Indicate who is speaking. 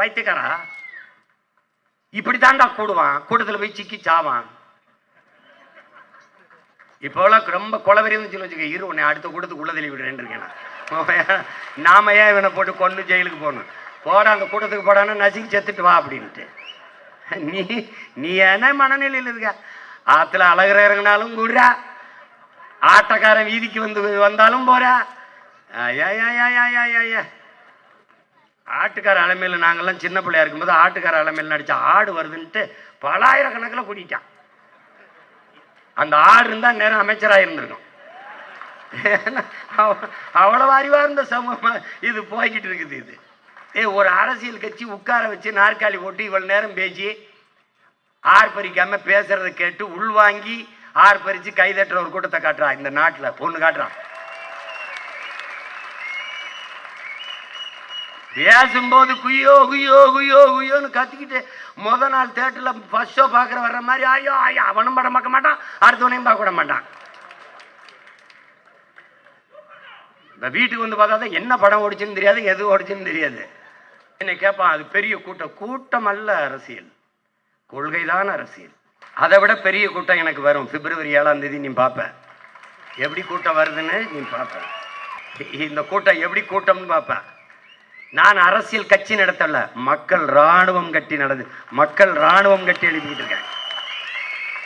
Speaker 1: பைத்தியக்காரா? இப்படித்தான்டா கூடுவான், கூட்டத்தில் போய் சிக்கி சாவான். இப்போலாம் ரொம்ப கொலவெறின்னு சொல்லி வச்சுக்க, இரு உன்னை அடுத்த கூட்டத்துக்கு உள்ள தெளிவு விடுறேன் இருக்கேன். நாம ஏன் இவனை போட்டு கொண்டு ஜெயிலுக்கு போகணும்? போட அந்த கூட்டத்துக்கு போடான்னா நசுக்கி செத்துட்டு வா அப்படின்ட்டு. நீ நீ என்ன மனநிலையில் இருக்க? ஆற்றுல அழகிற இறங்கினாலும் கூடுறா, ஆட்டக்காரன் வீதிக்கு வந்தாலும் போறா. ஆட்டுக்கார அலைமையில் நாங்கள்லாம் சின்ன பிள்ளையா இருக்கும்போது ஆட்டுக்கார அலைமையில் நடிச்ச ஆடு வருதுன்ட்டு பலாயிரக்கணக்கில் கூட்டிட்டான். அந்த ஆடு இருந்தால் நேரம் அமைச்சராக இருந்திருக்கும். அவ்வளவு அறிவா இருந்த சமூகம் இது போய்கிட்டு இருக்குது. இது ஒரு அரசியல் கட்சி உட்கார வச்சு நாற்காலி போட்டு இவ்வளவு நேரம் பேசி ஆர்ப்பரிக்காம பேசுறத கேட்டு உள்வாங்கி ஆர்ப்பரிச்சு கைதட்டுற ஒரு கூட்டத்தை காட்டுறான். இந்த நாட்டில் பொண்ணு காட்டுறான். பேசும்போது குய்யோ குய்யோ குய்யோ குய்யோன்னு கத்திக்கிட்டு முத நாள் தேட்டரில் ஃபர்ஸ்ட் ஷோ பார்க்குற வர்ற மாதிரி ஐயோ ஐயோ அவனும் படம் பார்க்க மாட்டான், அடுத்தவனையும் பார்க்க விட மாட்டான். இந்த வீட்டுக்கு வந்து பார்த்தா தான் என்ன படம் ஓடிச்சுன்னு தெரியாது, எது ஓடிச்சுன்னு தெரியாது. என்னை கேட்பான், அது பெரிய கூட்டம். கூட்டம் அல்ல அரசியல், கொள்கைதான் அரசியல். அதை விட பெரிய கூட்டம் எனக்கு வரும். பிப்ரவரி 7ஆம் தேதி நீ பார்ப்ப எப்படி கூட்டம் வருதுன்னு நீ பார்ப்ப. இந்த கூட்டம் எப்படி கூட்டம்னு பார்ப்ப. நான் அரசியல் கட்சி நடத்தல, மக்கள் ராணுவம் கட்டி எழுப்பிக்கிட்டு இருக்கேன்.